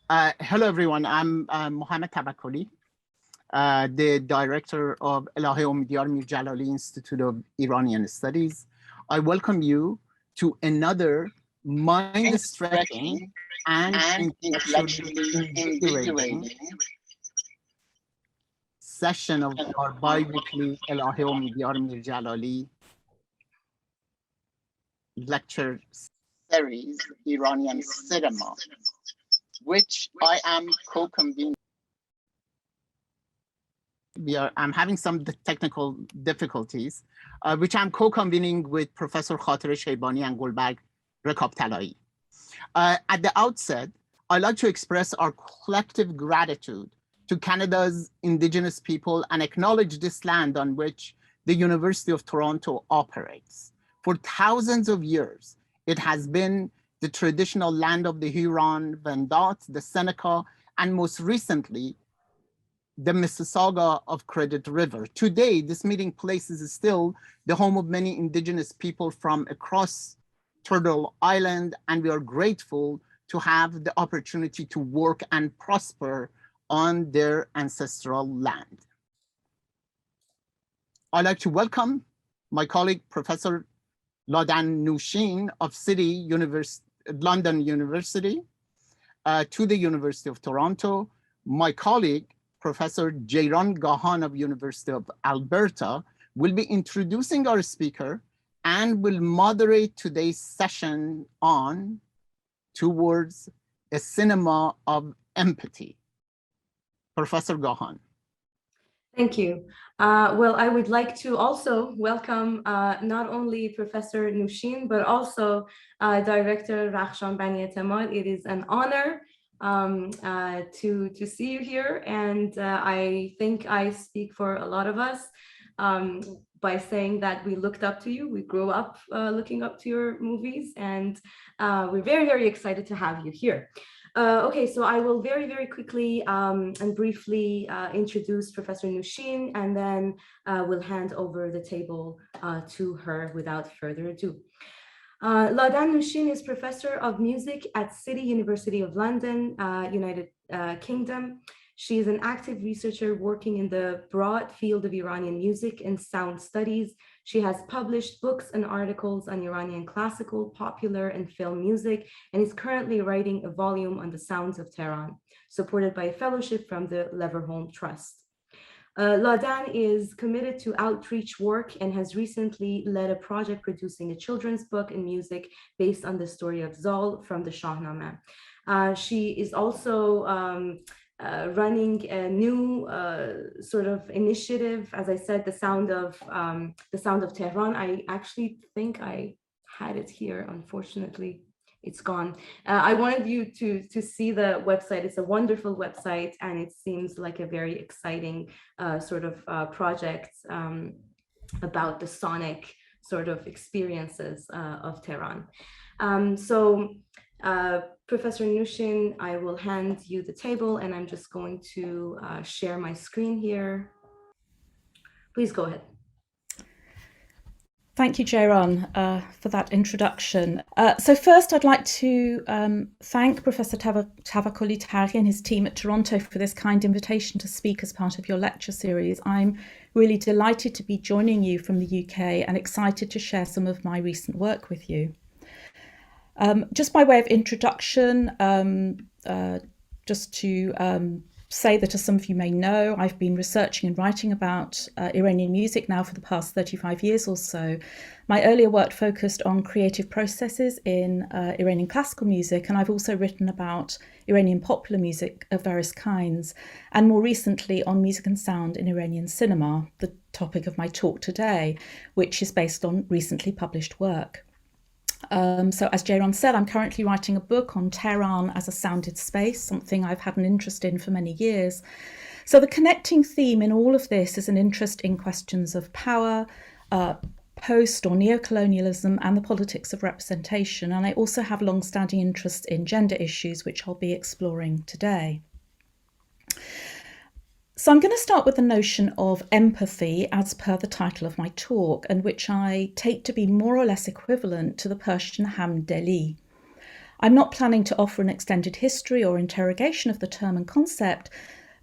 Hello, everyone. I'm Mohammed Tabakoli, the director of Elahé Omidyar Mir-Djalali Institute of Iranian Studies. I welcome you to another mind-stretching and intellectually invigorating session of our bi-weekly Elahé Omidyar Mir-Djalali lecture series, Iranian Cinema, which I am co-convening. I'm having some technical difficulties, which I'm co-convening with Professor Khater Sheibani and Gulberg Rekabtalai. At the outset, I'd like to express our collective gratitude to Canada's Indigenous people and acknowledge this land on which the University of Toronto operates. For thousands of years, it has been the traditional land of the Huron, Wendat, the Seneca, and most recently, the Mississauga of Credit River. Today, this meeting place is still the home of many Indigenous people from across Turtle Island, and we are grateful to have the opportunity to work and prosper on their ancestral land. I'd like to welcome my colleague, Professor Laudan Nooshin of London University to the University of Toronto, my colleague, Professor Jairan Gahan of University of Alberta will be introducing our speaker and will moderate today's session on Towards a Cinema of Empathy. Professor Gahan. Thank you. Well, I would like to also welcome not only Professor Nooshin, but also Director Rakhshan Banietemad. It is an honor to see you here, and I think I speak for a lot of us by saying that we looked up to you. We grew up looking up to your movies, and we're very, very excited to have you here. Okay, so I will very, very quickly and briefly introduce Professor Nooshin, and then we'll hand over the table to her without further ado. Laudan Nooshin is Professor of Music at City University of London, United Kingdom. She is an active researcher working in the broad field of Iranian music and sound studies. She has published books and articles on Iranian classical, popular, and film music, and is currently writing a volume on the sounds of Tehran, supported by a fellowship from the Leverhulme Trust. Laudan is committed to outreach work and has recently led a project producing a children's book and music based on the story of Zal from the Shahnameh. She is also running a new sort of initiative, as I said, the sound of Tehran. I actually think I had it here. Unfortunately, it's gone. I wanted you to see the website. It's a wonderful website, and it seems like a very exciting sort of project about the sonic sort of experiences of Tehran. Professor Nooshin, I will hand you the table, and I'm just going to share my screen here. Please go ahead. Thank you, Jairan, for that introduction. So first, I'd like to thank Professor Tabakoli Taghi and his team at Toronto for this kind invitation to speak as part of your lecture series. I'm really delighted to be joining you from the UK and excited to share some of my recent work with you. Just by way of introduction, just to say that, as some of you may know, I've been researching and writing about Iranian music now for the past 35 years or so. My earlier work focused on creative processes in Iranian classical music, and I've also written about Iranian popular music of various kinds, and more recently on music and sound in Iranian cinema, the topic of my talk today, which is based on recently published work. So as Jairan said, I'm currently writing a book on Tehran as a sounded space, something I've had an interest in for many years. So the connecting theme in all of this is an interest in questions of power, post or neocolonialism, and the politics of representation. And I also have long-standing interests in gender issues, which I'll be exploring today. So I'm going to start with the notion of empathy as per the title of my talk, and which I take to be more or less equivalent to the Persian hamdeli. I'm not planning to offer an extended history or interrogation of the term and concept,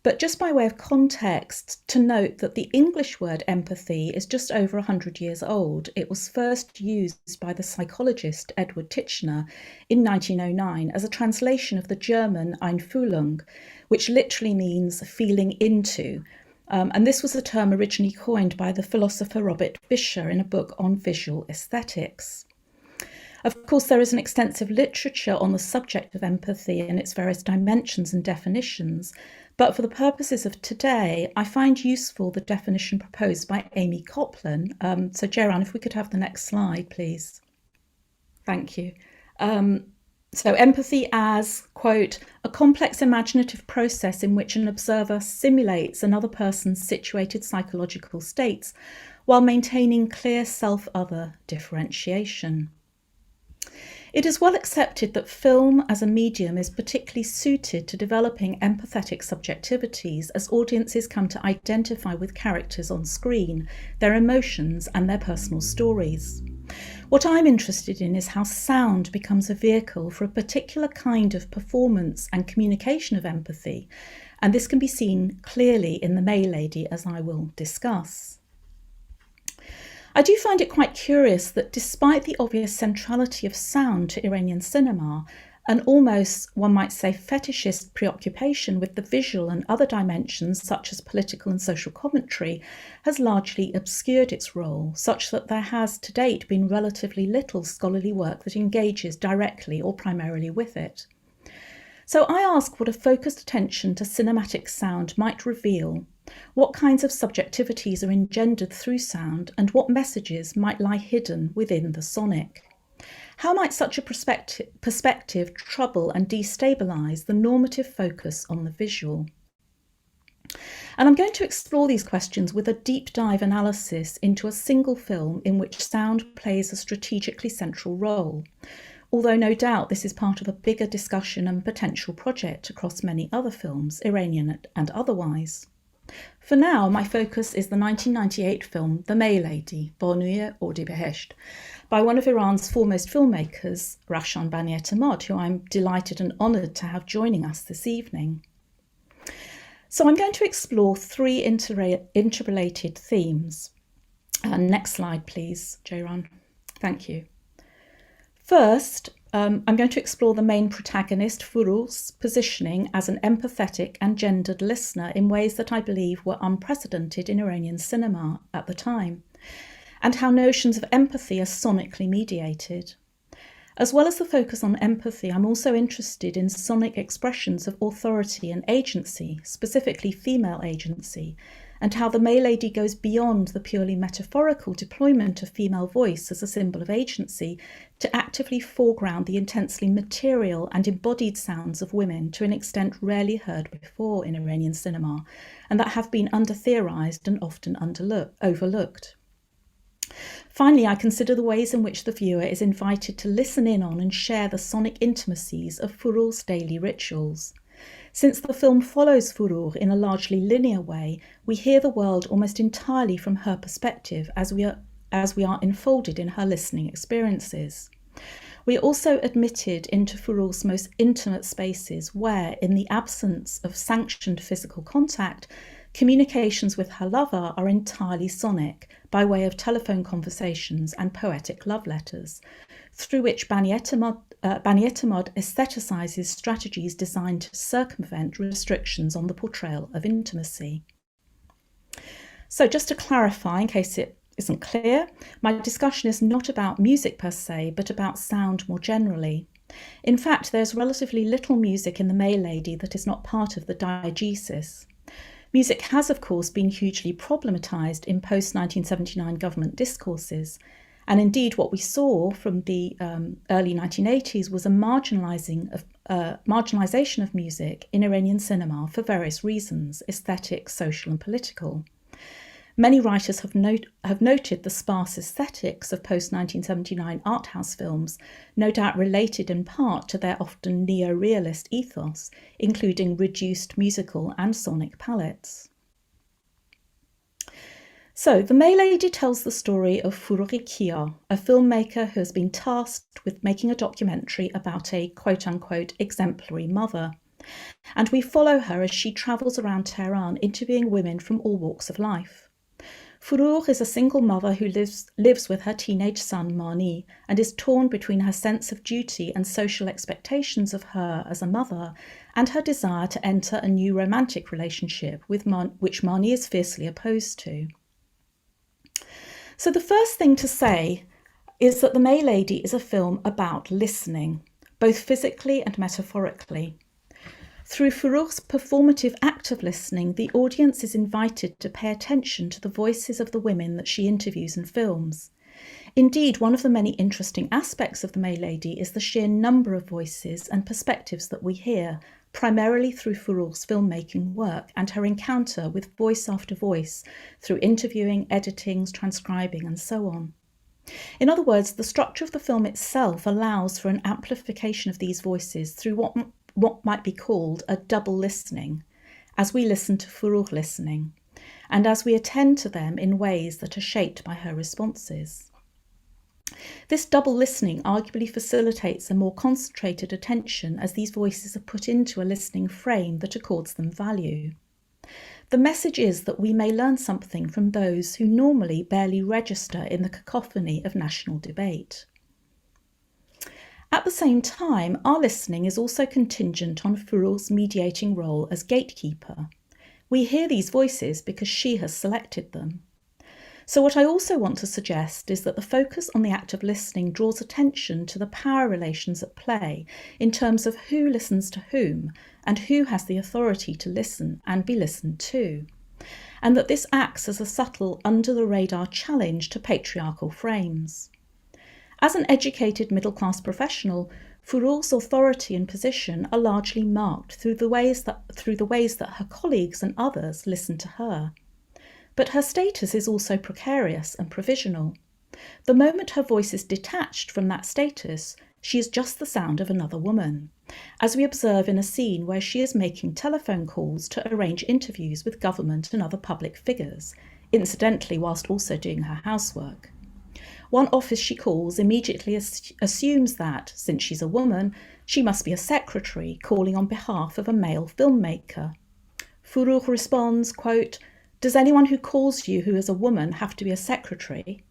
but just by way of context, to note that the English word empathy is just over 100 years old. It was first used by the psychologist Edward Titchener in 1909 as a translation of the German Einfühlung, which literally means feeling into. And this was a term originally coined by the philosopher Robert Fisher in a book on visual aesthetics. Of course, there is an extensive literature on the subject of empathy and its various dimensions and definitions, but for the purposes of today, I find useful the definition proposed by Amy Copland. So Jeran, if we could have the next slide, please. Thank you. So empathy as, quote, a complex imaginative process in which an observer simulates another person's situated psychological states while maintaining clear self-other differentiation. It is well accepted that film as a medium is particularly suited to developing empathetic subjectivities as audiences come to identify with characters on screen, their emotions and their personal stories. What I'm interested in is how sound becomes a vehicle for a particular kind of performance and communication of empathy, and this can be seen clearly in The May Lady, as I will discuss. I do find it quite curious that despite the obvious centrality of sound to Iranian cinema, an almost, one might say, fetishist preoccupation with the visual and other dimensions such as political and social commentary has largely obscured its role, such that there has to date been relatively little scholarly work that engages directly or primarily with it. So I ask what a focused attention to cinematic sound might reveal, what kinds of subjectivities are engendered through sound, and what messages might lie hidden within the sonic. How might such a perspective trouble and destabilise the normative focus on the visual? And I'm going to explore these questions with a deep dive analysis into a single film in which sound plays a strategically central role, although no doubt this is part of a bigger discussion and potential project across many other films, Iranian and otherwise. For now, my focus is the 1998 film The May Lady, Banuye Odi Behesht, by one of Iran's foremost filmmakers, Rakhshan Banietemad, who I'm delighted and honoured to have joining us this evening. So I'm going to explore three interrelated themes. Next slide, please, Jayran. Thank you. First, I'm going to explore the main protagonist, Furugh's positioning as an empathetic and gendered listener in ways that I believe were unprecedented in Iranian cinema at the time, and how notions of empathy are sonically mediated. As well as the focus on empathy, I'm also interested in sonic expressions of authority and agency, specifically female agency, and how The May Lady goes beyond the purely metaphorical deployment of female voice as a symbol of agency to actively foreground the intensely material and embodied sounds of women to an extent rarely heard before in Iranian cinema, and that have been under-theorised and often overlooked. Finally, I consider the ways in which the viewer is invited to listen in on and share the sonic intimacies of Furugh's daily rituals. Since the film follows Furugh in a largely linear way, we hear the world almost entirely from her perspective as we are enfolded in her listening experiences. We are also admitted into Furugh's most intimate spaces where, in the absence of sanctioned physical contact, communications with her lover are entirely sonic, by way of telephone conversations and poetic love letters, through which Banietemad aesthetises strategies designed to circumvent restrictions on the portrayal of intimacy. So just to clarify, in case it isn't clear, my discussion is not about music per se, but about sound more generally. In fact, there's relatively little music in The May Lady that is not part of the diegesis. Music has, of course, been hugely problematised in post-1979 government discourses, and indeed what we saw from the early 1980s was a marginalisation of music in Iranian cinema for various reasons, aesthetic, social and political. Many writers have noted the sparse aesthetics of post-1979 art house films, no doubt related in part to their often neo-realist ethos, including reduced musical and sonic palettes. So, The May Lady tells the story of Furughi Kia, a filmmaker who has been tasked with making a documentary about a quote-unquote exemplary mother. And we follow her as she travels around Tehran interviewing women from all walks of life. Furugh is a single mother who lives with her teenage son Mani and is torn between her sense of duty and social expectations of her as a mother and her desire to enter a new romantic relationship with which Mani is fiercely opposed to. So the first thing to say is that The May Lady is a film about listening, both physically and metaphorically. Through Furugh's performative act of listening, the audience is invited to pay attention to the voices of the women that she interviews and films. Indeed, one of the many interesting aspects of The May Lady is the sheer number of voices and perspectives that we hear, primarily through Furugh's filmmaking work and her encounter with voice after voice through interviewing, editing, transcribing, and so on. In other words, the structure of the film itself allows for an amplification of these voices through what might be called a double listening, as we listen to Furugh listening, and as we attend to them in ways that are shaped by her responses. This double listening arguably facilitates a more concentrated attention as these voices are put into a listening frame that accords them value. The message is that we may learn something from those who normally barely register in the cacophony of national debate. At the same time, our listening is also contingent on Furugh's mediating role as gatekeeper. We hear these voices because she has selected them. So what I also want to suggest is that the focus on the act of listening draws attention to the power relations at play in terms of who listens to whom and who has the authority to listen and be listened to, and that this acts as a subtle under-the-radar challenge to patriarchal frames. As an educated middle-class professional, Furugh's authority and position are largely marked through the ways that her colleagues and others listen to her. But her status is also precarious and provisional. The moment her voice is detached from that status, she is just the sound of another woman, as we observe in a scene where she is making telephone calls to arrange interviews with government and other public figures, incidentally whilst also doing her housework. One office she calls immediately assumes that, since she's a woman, she must be a secretary calling on behalf of a male filmmaker. Furugh responds, quote, "Does anyone who calls you who is a woman have to be a secretary?"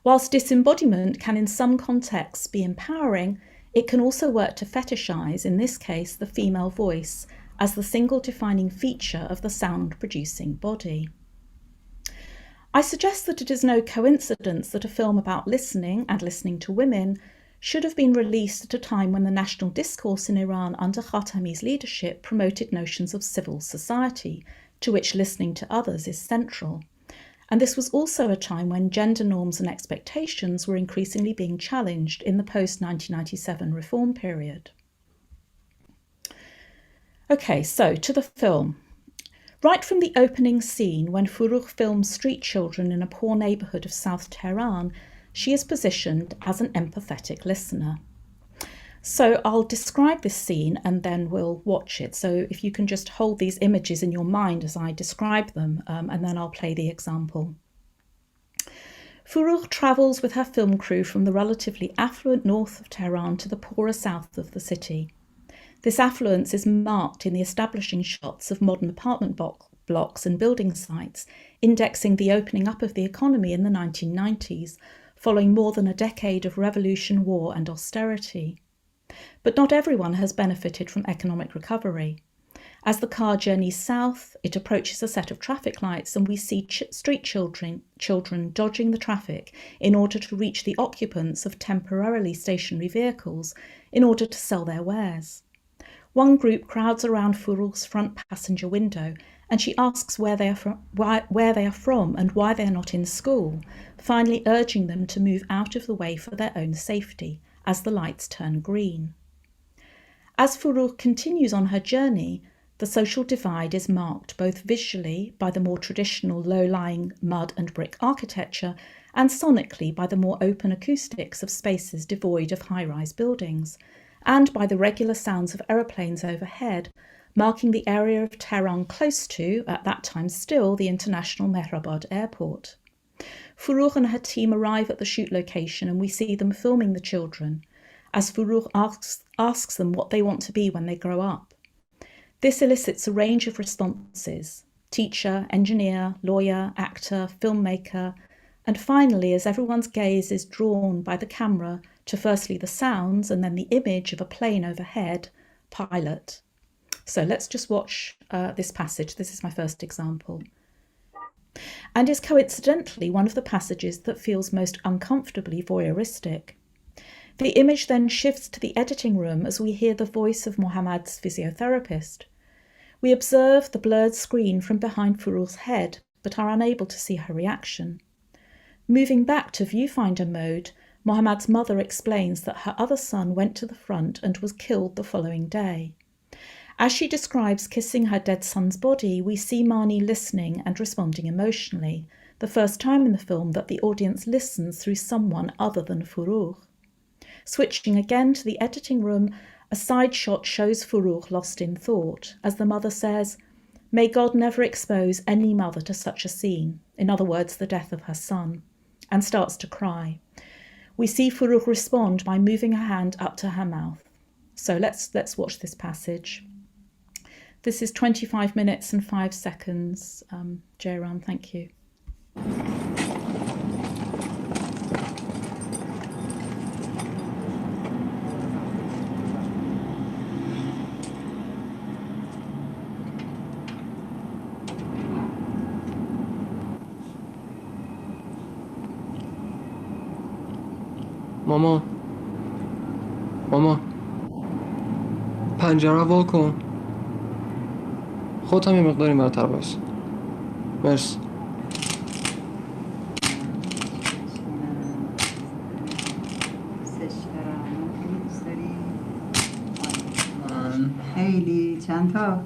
Whilst disembodiment can in some contexts be empowering, it can also work to fetishize, in this case, the female voice as the single defining feature of the sound-producing body. I suggest that it is no coincidence that a film about listening and listening to women should have been released at a time when the national discourse in Iran under Khatami's leadership promoted notions of civil society, to which listening to others is central. And this was also a time when gender norms and expectations were increasingly being challenged in the post-1997 reform period. Okay, so to the film. Right from the opening scene, when Furugh films street children in a poor neighbourhood of South Tehran, she is positioned as an empathetic listener. So I'll describe this scene and then we'll watch it. So if you can just hold these images in your mind as I describe them, and then I'll play the example. Furugh travels with her film crew from the relatively affluent north of Tehran to the poorer south of the city. This affluence is marked in the establishing shots of modern apartment blocks and building sites, indexing the opening up of the economy in the 1990s, following more than a decade of revolution, war and austerity. But not everyone has benefited from economic recovery. As the car journeys south, it approaches a set of traffic lights and we see street children dodging the traffic in order to reach the occupants of temporarily stationary vehicles in order to sell their wares. One group crowds around Furugh's front passenger window and she asks where they are from and why they are not in school, finally urging them to move out of the way for their own safety as the lights turn green. As Furugh continues on her journey, the social divide is marked both visually by the more traditional low-lying mud and brick architecture and sonically by the more open acoustics of spaces devoid of high-rise buildings, and by the regular sounds of aeroplanes overhead, marking the area of Tehran close to, at that time still, the international Mehrabad airport. Forough and her team arrive at the shoot location and we see them filming the children, as Forough asks them what they want to be when they grow up. This elicits a range of responses: teacher, engineer, lawyer, actor, filmmaker, and finally, as everyone's gaze is drawn by the camera to firstly the sounds and then the image of a plane overhead, pilot. So let's just watch this passage. This is my first example, and is coincidentally one of the passages that feels most uncomfortably voyeuristic. The image then shifts to the editing room as we hear the voice of Mohammad's physiotherapist. We observe the blurred screen from behind Foroug's head, but are unable to see her reaction. Moving back to viewfinder mode, Mohammad's mother explains that her other son went to the front and was killed the following day. As she describes kissing her dead son's body, we see Mani listening and responding emotionally, the first time in the film that the audience listens through someone other than Forough. Switching again to the editing room, a side shot shows Forough lost in thought, as the mother says, "May God never expose any mother to such a scene," in other words, the death of her son, and starts to cry. We see Forough respond by moving her hand up to her mouth. So let's watch this passage. This is 25 minutes and 5 seconds. Jairam, thank you. ماما پنجره وا کن. خودت هم یه مقداری برتر باش. مرسی. خیلی چند تا؟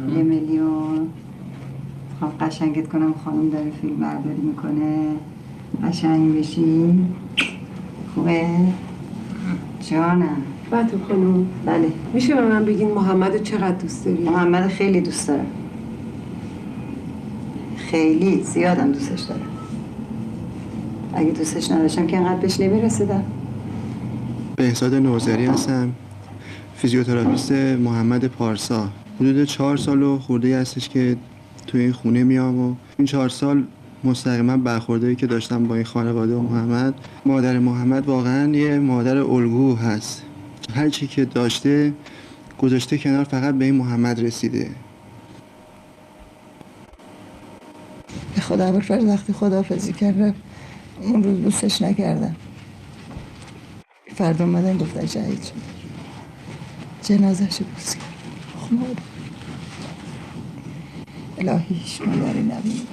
1,000,000. خب قشنگت کنم خانم داره فیلم برداری میکنه. قشنگ بشی. خوبه؟ جانم. بطور خانم. بله. میشه به من بگین محمد چقدر دوست داری؟ محمد خیلی دوست دارم. خیلی زیادم دوستش دارم. اگه دوستش نداشتم که انقدر بهش نمیرسیدم. بهزاد نوذری هستم، فیزیوتراپیست محمد پارسا. حدود 4 سال و خورده هستش که توی این خونه میام و این 4 سال مستقیما برخوردایی که داشتم با این خانواده و محمد. مادر محمد واقعا یه مادر الگو هست. هر چی که داشته گذاشته کنار، فقط به این محمد رسیده. به خدا بفرد وقتی خداحافظی کرد اون روز دوستش نکردم. فردا اومدن گفتن شهید شد. جنازه‌شو بوس کرد. خمار الهی هیچ مادری نبینیم.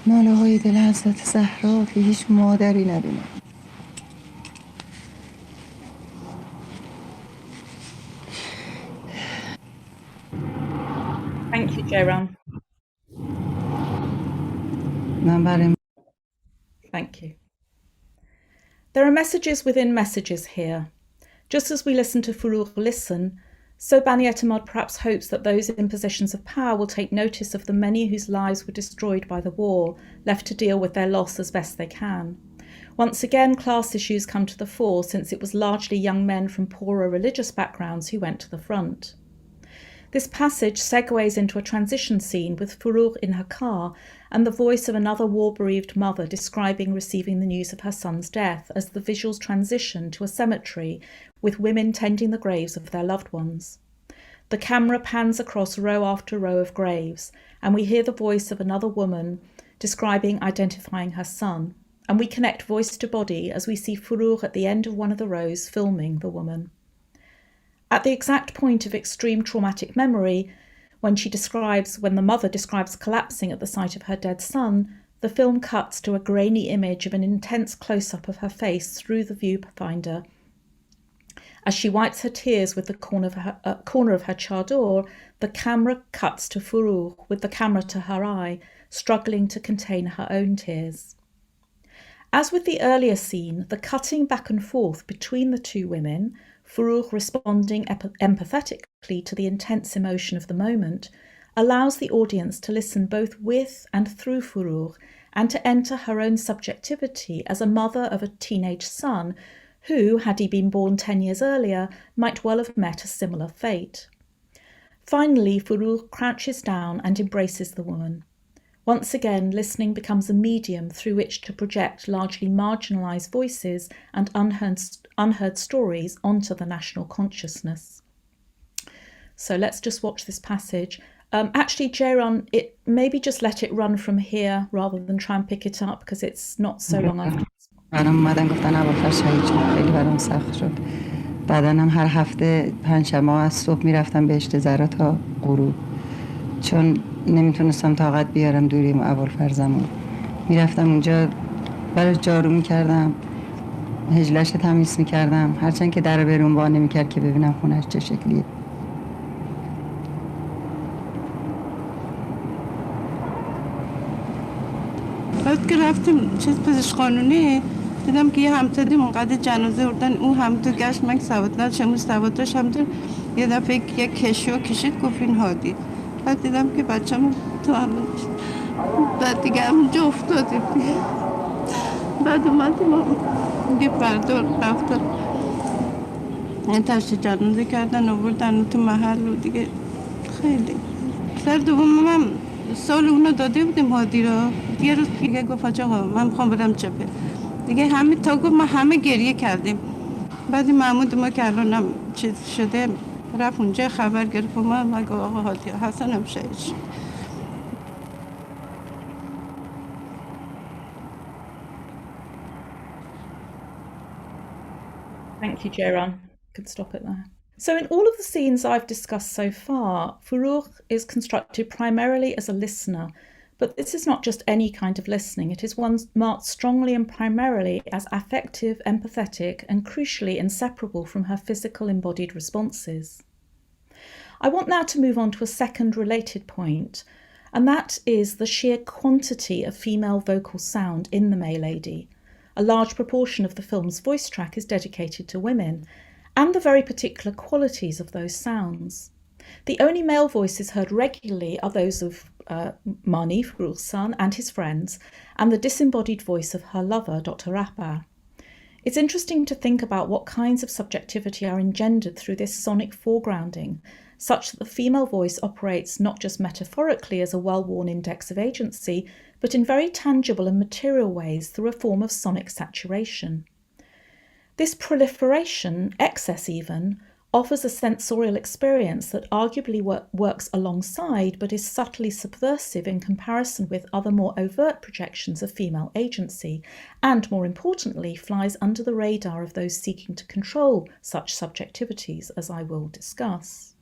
ناله های دل حضرت زهرا که هیچ مادری نبینیم. Thank you, Jairam. Thank you. There are messages within messages here. Just as we listen to Forough listen, so Banietemad perhaps hopes that those in positions of power will take notice of the many whose lives were destroyed by the war, left to deal with their loss as best they can. Once again, class issues come to the fore, since it was largely young men from poorer religious backgrounds who went to the front. This passage segues into a transition scene with Forough in her car and the voice of another war-bereaved mother describing receiving the news of her son's death as the visuals transition to a cemetery with women tending the graves of their loved ones. The camera pans across row after row of graves, and we hear the voice of another woman describing identifying her son, and we connect voice to body as we see Forough at the end of one of the rows filming the woman. At the exact point of extreme traumatic memory, when the mother describes collapsing at the sight of her dead son, the film cuts to a grainy image of an intense close-up of her face through the viewfinder. As she wipes her tears with the corner of her chador, the camera cuts to Forough with the camera to her eye, struggling to contain her own tears. As with the earlier scene, the cutting back and forth between the two women, Forough responding empathetically to the intense emotion of the moment, allows the audience to listen both with and through Forough and to enter her own subjectivity as a mother of a teenage son who, had he been born 10 years earlier, might well have met a similar fate. Finally, Forough crouches down and embraces the woman. Once again, listening becomes a medium through which to project largely marginalised voices and unheard stories onto the national consciousness. So let's just watch this passage. Actually, Jairan, maybe just let it run from here rather than try and pick it up because it's not so long after. برام اومدن گفتن ابوالفضل شهید شد، خیلی برام سخت شد. بعداً هم هر هفته پنجشنبه از صبح میرفتم بهشت زهرا تا غروب، چون نمیتونستم طاقت بیارم دوریم ابوالفضلمو. میرفتم اونجا براش جارو میکردم، هجلش تمیز میکردم، هرچند که در برون وا نمیکرد که ببینم خونش چه شکلیه. بعد که رفتیم چیز پزشک قانونی دیدم که یه همتدیم اونقدر جنازه بردن، اون همتو گشت من سواد نداشتم، سواد داشتم یه دفعه یک کشو کشید گفت این هادی. بعد دیدم که بچه‌م تو همون بعد دیگه همونجا افتادیم دیگه. بعد اومدیم دیگه بردار رفتن این تشت جنازه کردن آوردن تو محل و دیگه خیلی سر دوم من سال اونو داده بودیم هادی را. یه روز دیگه گفت آقا من میخوام برم چپه دیگه، همه تا گفت ما همه گریه کردیم. بعد محمود ما که الانم چیز شده رفت اونجا خبر گرفت ما گفت آقا هادی حسن هم شهید شد. Thank you, Jairan. Could stop it there. So in all of the scenes I've discussed so far, Forough is constructed primarily as a listener, but this is not just any kind of listening. It is one marked strongly and primarily as affective, empathetic, and crucially inseparable from her physical embodied responses. I want now to move on to a second related point, and that is the sheer quantity of female vocal sound in The May Lady. A large proportion of the film's voice track is dedicated to women, and the very particular qualities of those sounds. The only male voices heard regularly are those of Mani, Foroug's son, and his friends, and the disembodied voice of her lover, Dr. Rappa. It's interesting to think about what kinds of subjectivity are engendered through this sonic foregrounding, such that the female voice operates not just metaphorically as a well-worn index of agency, but in very tangible and material ways through a form of sonic saturation. This proliferation, excess even, offers a sensorial experience that arguably works alongside but is subtly subversive in comparison with other more overt projections of female agency, and more importantly, flies under the radar of those seeking to control such subjectivities, as I will discuss.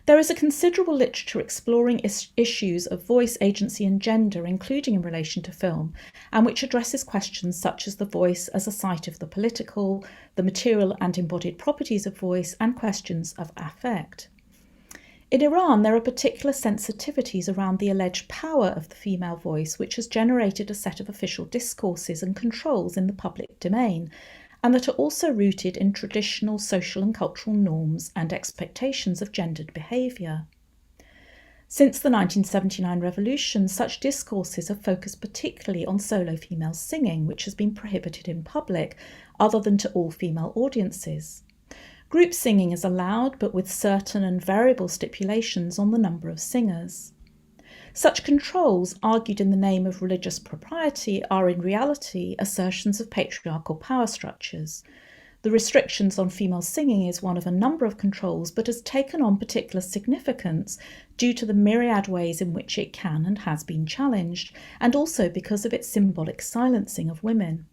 There is a considerable literature exploring issues of voice, agency and gender, including in relation to film, and which addresses questions such as the voice as a site of the political, the material and embodied properties of voice, and questions of affect. In Iran, there are particular sensitivities around the alleged power of the female voice, which has generated a set of official discourses and controls in the public domain, and that are also rooted in traditional social and cultural norms and expectations of gendered behaviour. Since the 1979 revolution, such discourses have focused particularly on solo female singing, which has been prohibited in public, other than to all female audiences. Group singing is allowed, but with certain and variable stipulations on the number of singers. Such controls, argued in the name of religious propriety, are in reality assertions of patriarchal power structures. The restrictions on female singing is one of a number of controls, but has taken on particular significance due to the myriad ways in which it can and has been challenged, and also because of its symbolic silencing of women.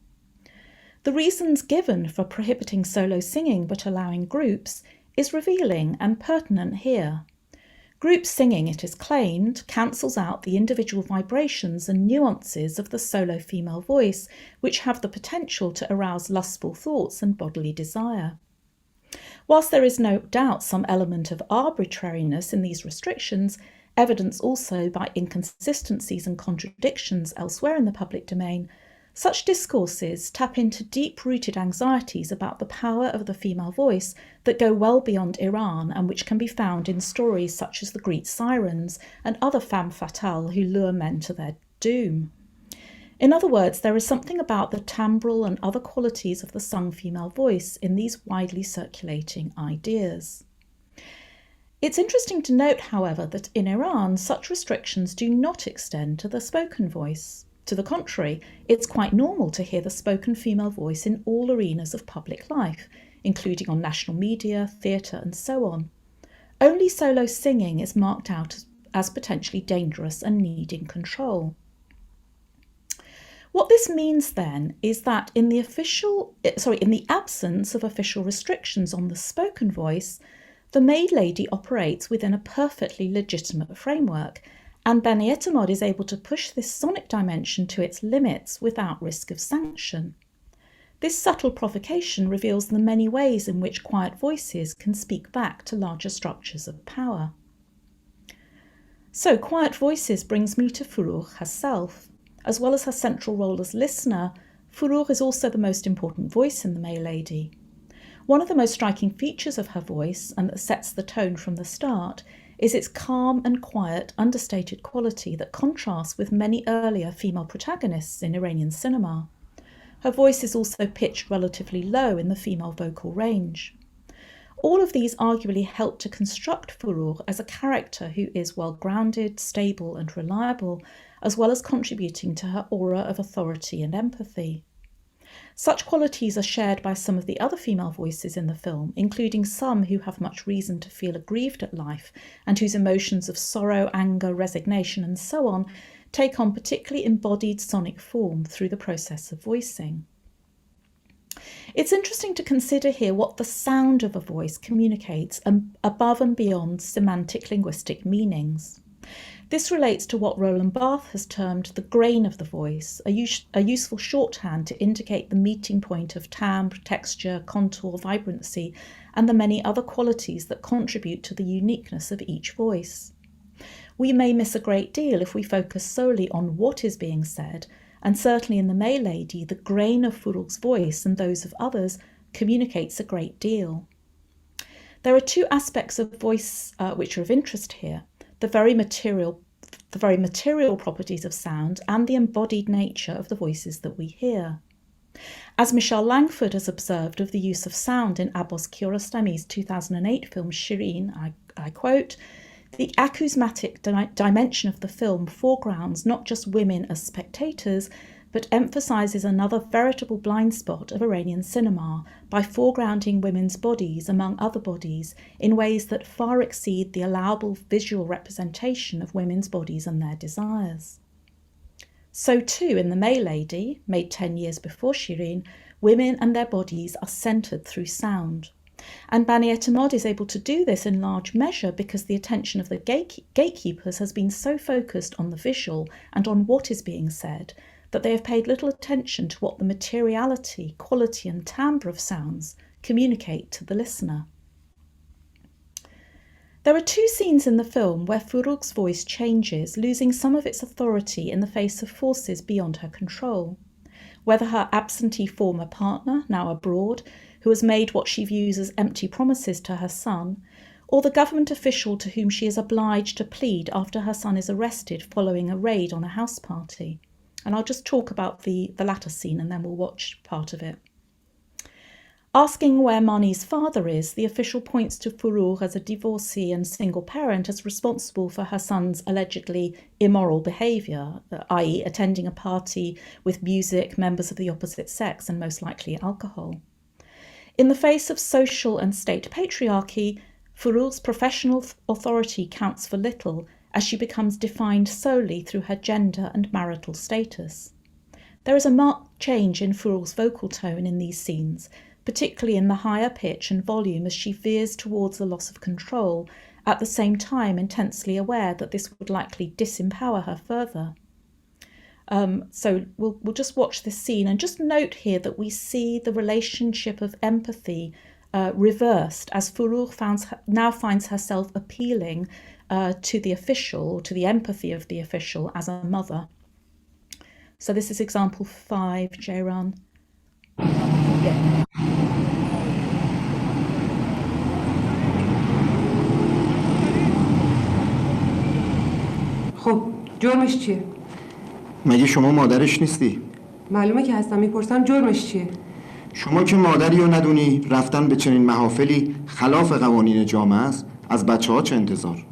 The reasons given for prohibiting solo singing but allowing groups is revealing and pertinent here. Group singing, it is claimed, cancels out the individual vibrations and nuances of the solo female voice, which have the potential to arouse lustful thoughts and bodily desire. Whilst there is no doubt some element of arbitrariness in these restrictions, evidenced also by inconsistencies and contradictions elsewhere in the public domain, Such discourses tap into deep-rooted anxieties about the power of the female voice that go well beyond Iran and which can be found in stories such as the Greek sirens and other femme fatales who lure men to their doom. In other words, there is something about the timbral and other qualities of the sung female voice in these widely circulating ideas. It's interesting to note, however, that in Iran, such restrictions do not extend to the spoken voice. To the contrary, it's quite normal to hear the spoken female voice in all arenas of public life, including on national media, theatre, and so on. Only solo singing is marked out as potentially dangerous and needing control. What this means then is that in the absence of official restrictions on the spoken voice, the maid lady operates within a perfectly legitimate framework, and Banietemad is able to push this sonic dimension to its limits without risk of sanction. This subtle provocation reveals the many ways in which quiet voices can speak back to larger structures of power. So, quiet voices brings me to Forough herself. As well as her central role as listener, Forough is also the most important voice in The May Lady. One of the most striking features of her voice, and that sets the tone from the start, is its calm and quiet, understated quality that contrasts with many earlier female protagonists in Iranian cinema. Her voice is also pitched relatively low in the female vocal range. All of these arguably help to construct Forough as a character who is well-grounded, stable and reliable, as well as contributing to her aura of authority and empathy. Such qualities are shared by some of the other female voices in the film, including some who have much reason to feel aggrieved at life and whose emotions of sorrow, anger, resignation and so on take on particularly embodied sonic form through the process of voicing. It's interesting to consider here what the sound of a voice communicates above and beyond semantic linguistic meanings. This relates to what Roland Barthes has termed the grain of the voice, a useful shorthand to indicate the meeting point of timbre, texture, contour, vibrancy, and the many other qualities that contribute to the uniqueness of each voice. We may miss a great deal if we focus solely on what is being said, and certainly in The May Lady, the grain of Forough's voice and those of others communicates a great deal. There are two aspects of voice which are of interest here. The very material properties of sound and the embodied nature of the voices that we hear. As Michelle Langford has observed of the use of sound in Abbas Kiarostami's 2008 film Shireen, I quote, "The acousmatic dimension of the film foregrounds not just women as spectators, but emphasises another veritable blind spot of Iranian cinema by foregrounding women's bodies among other bodies in ways that far exceed the allowable visual representation of women's bodies and their desires." So too in The May Lady, made 10 years before Shireen, women and their bodies are centred through sound. And Banietemad is able to do this in large measure because the attention of the gatekeepers has been so focused on the visual and on what is being said that they have paid little attention to what the materiality, quality and timbre of sounds communicate to the listener. There are two scenes in the film where Forough's voice changes, losing some of its authority in the face of forces beyond her control. Whether her absentee former partner, now abroad, who has made what she views as empty promises to her son, or the government official to whom she is obliged to plead after her son is arrested following a raid on a house party. And I'll just talk about the latter scene and then we'll watch part of it. Asking where Mani's father is, the official points to Forough as a divorcee and single parent as responsible for her son's allegedly immoral behaviour, i.e. attending a party with music, members of the opposite sex and most likely alcohol. In the face of social and state patriarchy, Forough's professional authority counts for little as she becomes defined solely through her gender and marital status. There is a marked change in Forough's vocal tone in these scenes, particularly in the higher pitch and volume as she veers towards the loss of control, at the same time intensely aware that this would likely disempower her further. So we'll just watch this scene and just note here that we see the relationship of empathy reversed as Forough now finds herself appealing to the official, to the empathy of the official as a mother. So this is example 5, Jairan. خب جرمش چیه؟ مگه شما مادرش نیستی؟ معلومه که هستم، میپرسم جرمش چیه؟ شما که مادری رو ندونی رفتن به چنین محافلی خلاف قوانین جامعه است، از بچه‌ها چه انتظار؟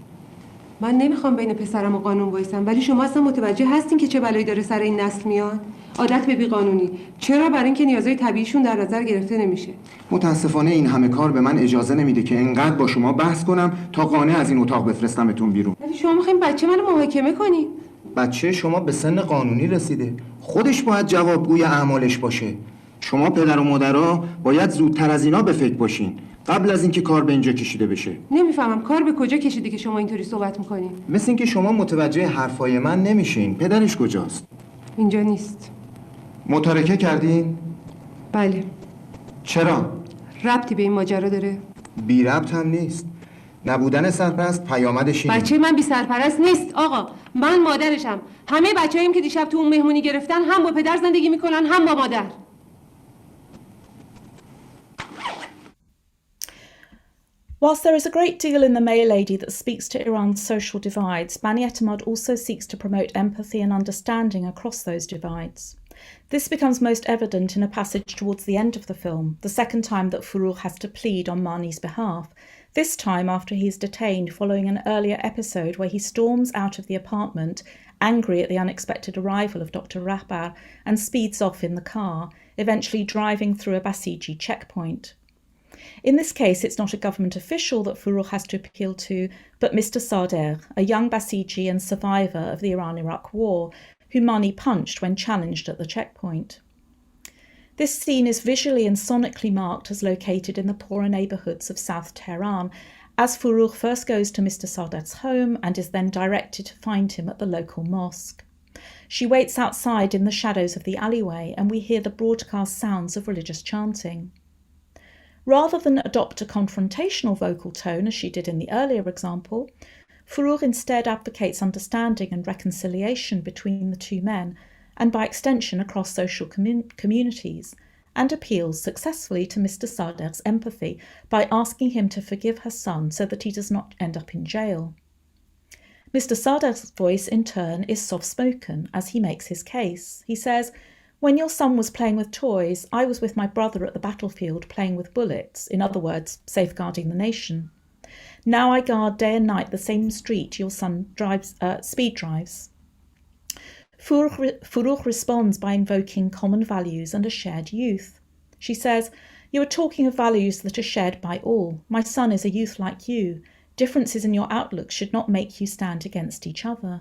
من نمیخوام بین پسرم و قانون وایسم، ولی شما اصلا متوجه هستین که چه بلایی داره سر این نسل میاد؟ عادت به بیقانونی. چرا؟ برای اینکه نیازهای طبیعیشون در نظر گرفته نمیشه. متاسفانه این همه کار به من اجازه نمیده که اینقدر با شما بحث کنم تا قانع از این اتاق بفرستمتون بیرون. ولی شما میخواین بچه منو محاکمه کنی؟ بچه شما به سن قانونی رسیده، خودش باید جوابگوی اعمالش باشه. شما پدر و مادرها باید زودتر از اینا به فکر باشین قبل از اینکه کار به اینجا کشیده بشه. نمیفهمم کار به کجا کشیده که شما اینطوری صحبت میکنین؟ مثل اینکه شما متوجه حرفای من نمیشین. پدرش کجاست؟ اینجا نیست. متارکه کردین؟ بله. چرا؟ ربطی به این ماجرا داره؟ بی ربط هم نیست. نبودن سرپرست پیامدش اینه. بچه من بی سرپرست نیست آقا، من مادرشم. همه بچه‌هایم که دیشب تو اون مهمونی گرفتن هم با پدر زندگی میکنن هم با مادر. Whilst there is a great deal in the Maya Lady that speaks to Iran's social divides, Banietemad also seeks to promote empathy and understanding across those divides. This becomes most evident in a passage towards the end of the film, the second time that Forough has to plead on Mani's behalf, this time after he is detained following an earlier episode where he storms out of the apartment, angry at the unexpected arrival of Dr. Rahbar, and speeds off in the car, eventually driving through a Basiji checkpoint. In this case, it's not a government official that Forough has to appeal to, but Mr. Sadegh, a young Basiji and survivor of the Iran-Iraq War, who Mani punched when challenged at the checkpoint. This scene is visually and sonically marked as located in the poorer neighbourhoods of South Tehran, as Forough first goes to Mr. Sadegh's home and is then directed to find him at the local mosque. She waits outside in the shadows of the alleyway, and we hear the broadcast sounds of religious chanting. Rather than adopt a confrontational vocal tone as she did in the earlier example, Forough instead advocates understanding and reconciliation between the two men, and by extension across social communities, and appeals successfully to Mr. Sadegh's empathy by asking him to forgive her son so that he does not end up in jail. Mr. Sadegh's voice, in turn, is soft-spoken as he makes his case. He says, "When your son was playing with toys, I was with my brother at the battlefield playing with bullets, in other words, safeguarding the nation. Now I guard day and night the same street your son speed drives." Forough responds by invoking common values and a shared youth. She says, "You are talking of values that are shared by all. My son is a youth like you. Differences in your outlook should not make you stand against each other."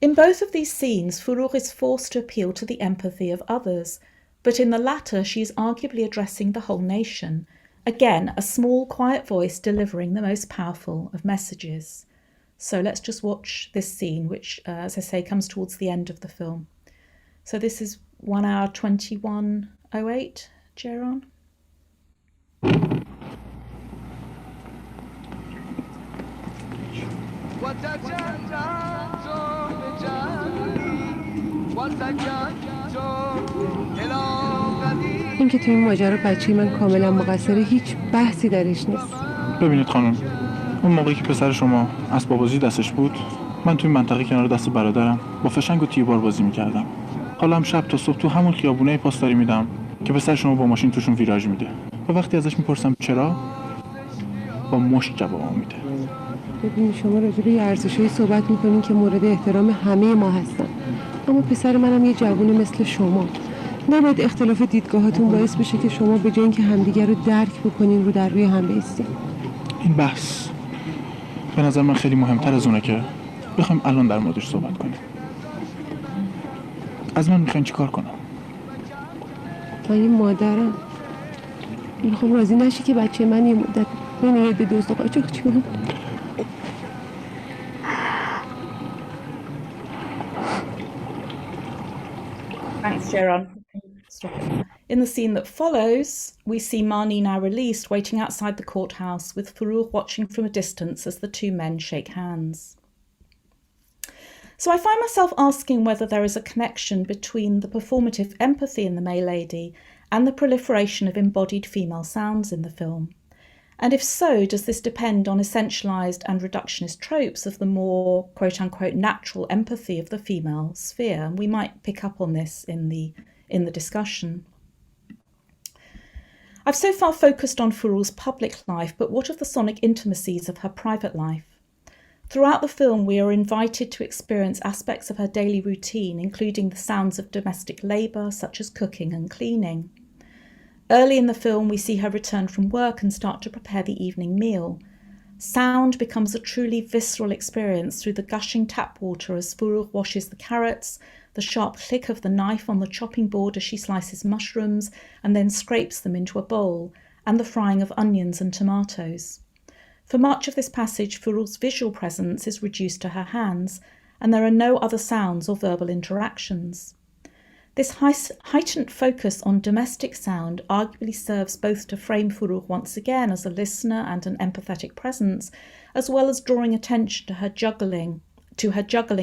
In both of these scenes, Forough is forced to appeal to the empathy of others, but in the latter she is arguably addressing the whole nation. Again, a small, quiet voice delivering the most powerful of messages. So let's just watch this scene, which, as I say, comes towards the end of the film. So this is 1 hour 21:08, Jairan. این که توی این ماجرا بچه من کاملا مقصره، هیچ بحثی درش نیست. ببینید خانم، اون موقعی که پسر شما اسباب بازی دستش بود، من توی منطقه کنار دست برادرم با فشنگ و تیربار بازی میکردم. حالا هم شب تا صبح تو همون خیابونه پاسداری میدم که پسر شما با ماشین توشون ویراژ میده. و وقتی ازش میپرسم چرا، با مشت جواب میده. ببینید شما راجع به ارزش‌های صحبت میکنین که مورد احترام همه ما هستن، اما پسر منم یه جوونه مثل شما. نباید اختلاف دیدگاهاتون باعث بشه که شما به جای اینکه همدیگر رو درک بکنین رو در روی هم بایستین. این بحث به نظر من خیلی مهمتر از اونه که بخوایم الان در موردش صحبت کنیم. از من میخواین چی کار کنم؟ من یه مادرم، میخوام راضی نشی که بچه من یه مدت بین یه دزد و قاچاقچی کنم. Thanks, Jairan. In the scene that follows, we see Mani, now released, waiting outside the courthouse, with Forough watching from a distance as the two men shake hands. So I find myself asking whether there is a connection between the performative empathy in The May Lady and the proliferation of embodied female sounds in the film. And if so, does this depend on essentialised and reductionist tropes of the more quote-unquote natural empathy of the female sphere? And we might pick up on this in the discussion. I've so far focused on Foroug's public life, but what of the sonic intimacies of her private life? Throughout the film, we are invited to experience aspects of her daily routine, including the sounds of domestic labour, such as cooking and cleaning. Early in the film, we see her return from work and start to prepare the evening meal. Sound becomes a truly visceral experience through the gushing tap water as Forough washes the carrots, the sharp click of the knife on the chopping board as she slices mushrooms and then scrapes them into a bowl, and the frying of onions and tomatoes. For much of this passage, Foroug's visual presence is reduced to her hands, and there are no other sounds or verbal interactions. This heightened focus on domestic sound arguably serves both to frame Forough once again as a listener and an empathetic presence, as well as drawing attention to her juggling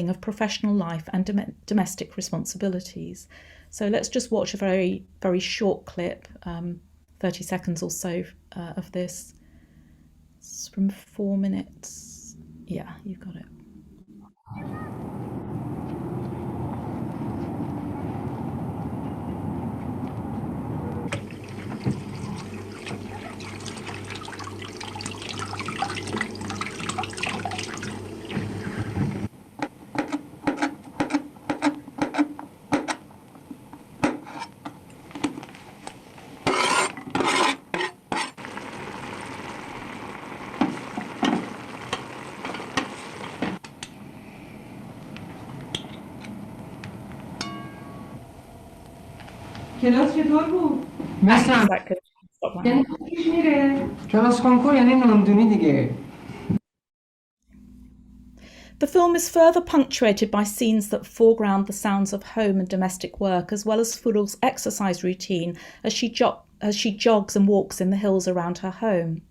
of professional life and domestic responsibilities. So let's just watch a very, very short clip, 30 seconds or so of this. It's from 4 minutes. Yeah, you got it. کلاس چطور بود؟ مثل یعنی پیش میره؟ کلاس کنکور یعنی ناندونی دیگه. The film is further punctuated by scenes that foreground the sounds of home and domestic work, as well as Foroug's exercise routine as she jogs and walks in the hills around her home.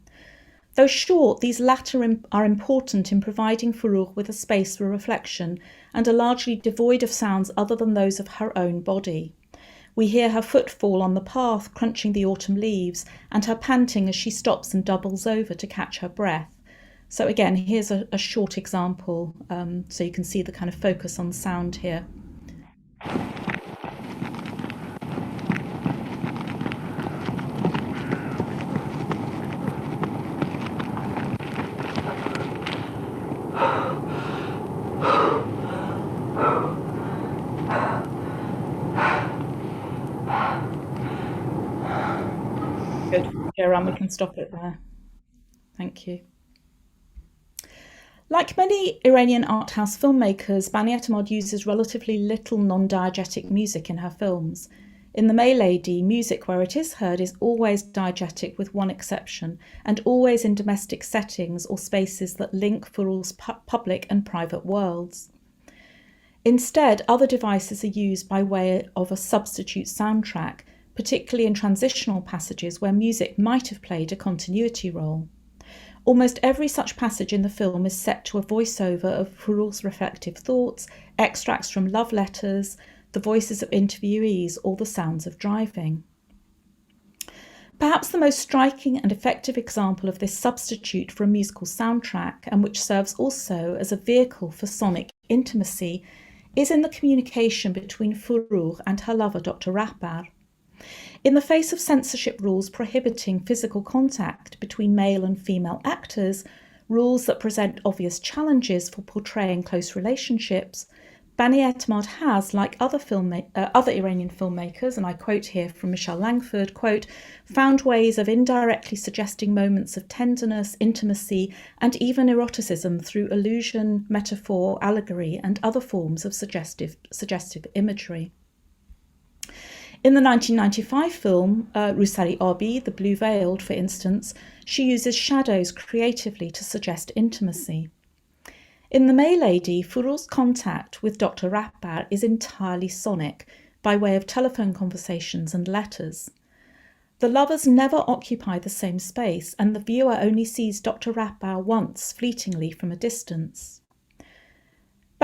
Though short, these latter are important in providing Forough with a space for reflection and are largely devoid of sounds other than those of her own body. We hear her footfall on the path crunching the autumn leaves and her panting as she stops and doubles over to catch her breath. So again, here's a short example, so you can see the kind of focus on sound here. Good. Joran, we can stop it there. Thank you. Like many Iranian art house filmmakers, Banietemad uses relatively little non-diegetic music in her films. In The May Lady, music where it is heard is always diegetic with one exception, and always in domestic settings or spaces that link Foroug's public and private worlds. Instead, other devices are used by way of a substitute soundtrack, particularly in transitional passages where music might have played a continuity role. Almost every such passage in the film is set to a voiceover of Foroug's reflective thoughts, extracts from love letters, the voices of interviewees, or the sounds of driving. Perhaps the most striking and effective example of this substitute for a musical soundtrack, and which serves also as a vehicle for sonic intimacy, is in the communication between Forough and her lover, Dr. Rahbar. In the face of censorship rules prohibiting physical contact between male and female actors, rules that present obvious challenges for portraying close relationships, Banietemad has, like other Iranian filmmakers, and I quote here from Michel Langford, quote, found ways of indirectly suggesting moments of tenderness, intimacy, and even eroticism through allusion, metaphor, allegory, and other forms of suggestive imagery. In the 1995 film, Rusari Abi, The Blue Veiled, for instance, she uses shadows creatively to suggest intimacy. In The May Lady, Foroug's contact with Dr. Rahbar is entirely sonic, by way of telephone conversations and letters. The lovers never occupy the same space, and the viewer only sees Dr. Rahbar once, fleetingly from a distance.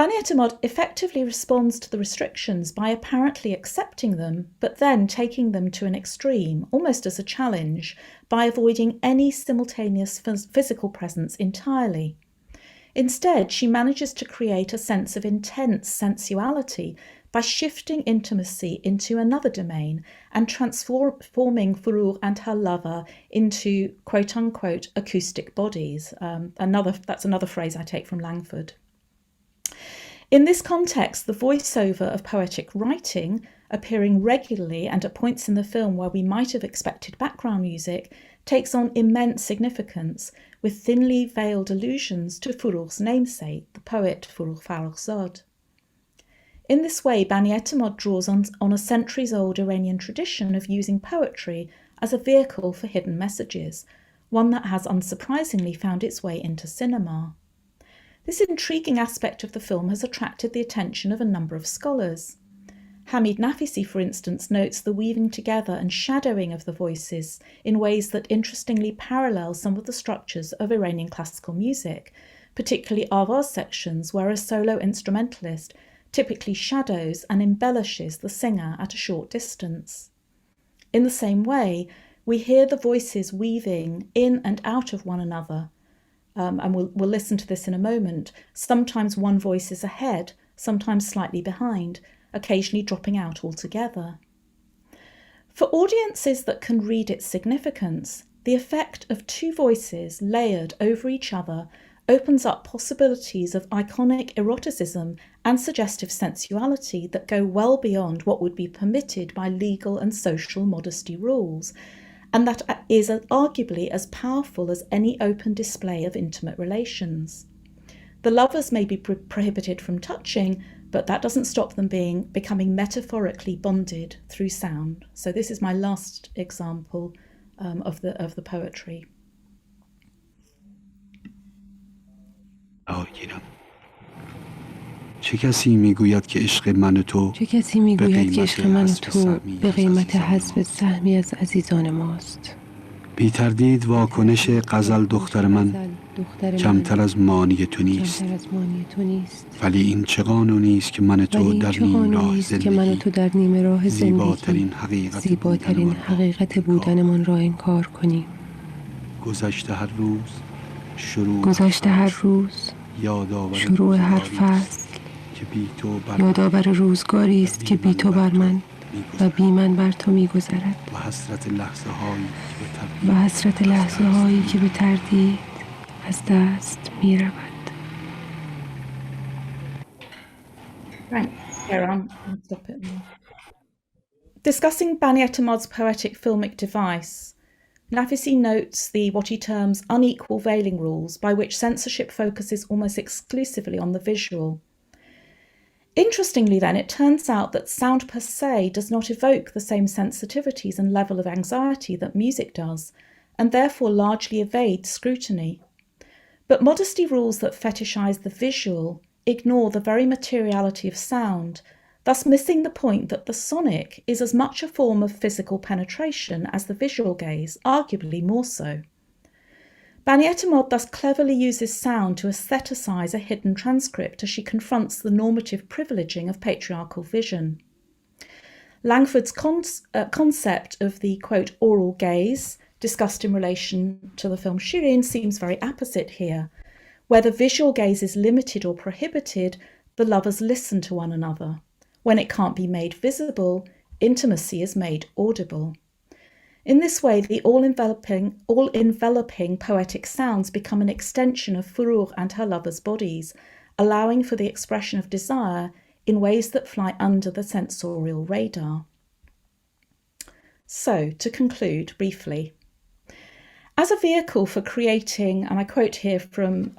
Banietemad effectively responds to the restrictions by apparently accepting them, but then taking them to an extreme, almost as a challenge, by avoiding any simultaneous physical presence entirely. Instead, she manages to create a sense of intense sensuality by shifting intimacy into another domain and transforming Forough and her lover into quote-unquote acoustic bodies. That's another phrase I take from Langford. In this context, the voiceover of poetic writing, appearing regularly and at points in the film where we might have expected background music, takes on immense significance, with thinly veiled allusions to Forogh's namesake, the poet Forugh Farrokhzad. In this way, Banietemad draws on a centuries-old Iranian tradition of using poetry as a vehicle for hidden messages, one that has unsurprisingly found its way into cinema. This intriguing aspect of the film has attracted the attention of a number of scholars. Hamid Nafisi, for instance, notes the weaving together and shadowing of the voices in ways that interestingly parallel some of the structures of Iranian classical music, particularly avaz sections where a solo instrumentalist typically shadows and embellishes the singer at a short distance. In the same way, we hear the voices weaving in and out of one another, and we'll listen to this in a moment. Sometimes one voice is ahead, sometimes slightly behind, occasionally dropping out altogether. For audiences that can read its significance, the effect of two voices layered over each other opens up possibilities of iconic eroticism and suggestive sensuality that go well beyond what would be permitted by legal and social modesty rules, and that is arguably as powerful as any open display of intimate relations. The lovers may be prohibited from touching, but that doesn't stop them becoming metaphorically bonded through sound. So this is my last example of the poetry. چه کسی میگوید که عشق من و تو به قیمت حسب سهمی از عزیزان ماست. بی تردید واکنش غزل دختر من کمتر از مانی تو نیست. ولی این چه قانونی است که من و تو در نیم راه زندگی زیباترین حقیقت بودنمان را انکار کنیم. گذشته هر روز شروع هر فصل یادآور روزگاری است که بی تو بر من و بی من بر تو می‌گذرد و حسرت لحظه هایی که به تردید از دست می‌رود. Discussing Banietemad's poetic filmic device, Nafisi notes what he terms unequal veiling rules by which censorship focuses almost exclusively on the visual. Interestingly then, it turns out that sound per se does not evoke the same sensitivities and level of anxiety that music does, and therefore largely evade scrutiny. But modesty rules that fetishize the visual ignore the very materiality of sound, thus missing the point that the sonic is as much a form of physical penetration as the visual gaze, arguably more so. Banietemad thus cleverly uses sound to aestheticize a hidden transcript as she confronts the normative privileging of patriarchal vision. Langford's concept of the, quote, oral gaze, discussed in relation to the film Shirin, seems very apposite here. Where the visual gaze is limited or prohibited, the lovers listen to one another. When it can't be made visible, intimacy is made audible. In this way, the all-enveloping poetic sounds become an extension of Forough and her lovers' bodies, allowing for the expression of desire in ways that fly under the sensorial radar. So, to conclude briefly, as a vehicle for creating, and I quote here from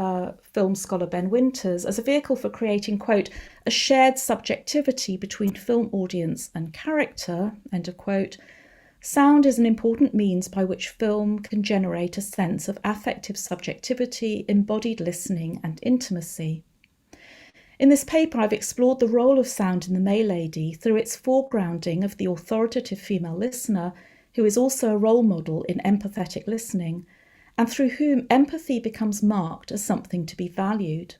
film scholar Ben Winters, as a vehicle for creating, quote, a shared subjectivity between film audience and character, end of quote, sound is an important means by which film can generate a sense of affective subjectivity, embodied listening and intimacy. In this paper, I've explored the role of sound in The May Lady through its foregrounding of the authoritative female listener, who is also a role model in empathetic listening, and through whom empathy becomes marked as something to be valued.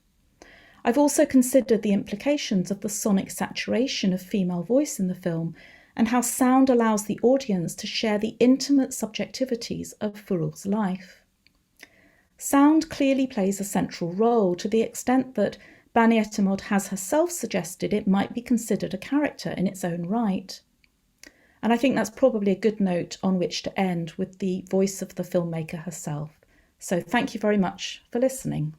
I've also considered the implications of the sonic saturation of female voice in the film and how sound allows the audience to share the intimate subjectivities of Foroug's life. Sound clearly plays a central role to the extent that Banietemad has herself suggested it might be considered a character in its own right. And I think that's probably a good note on which to end, with the voice of the filmmaker herself. So thank you very much for listening.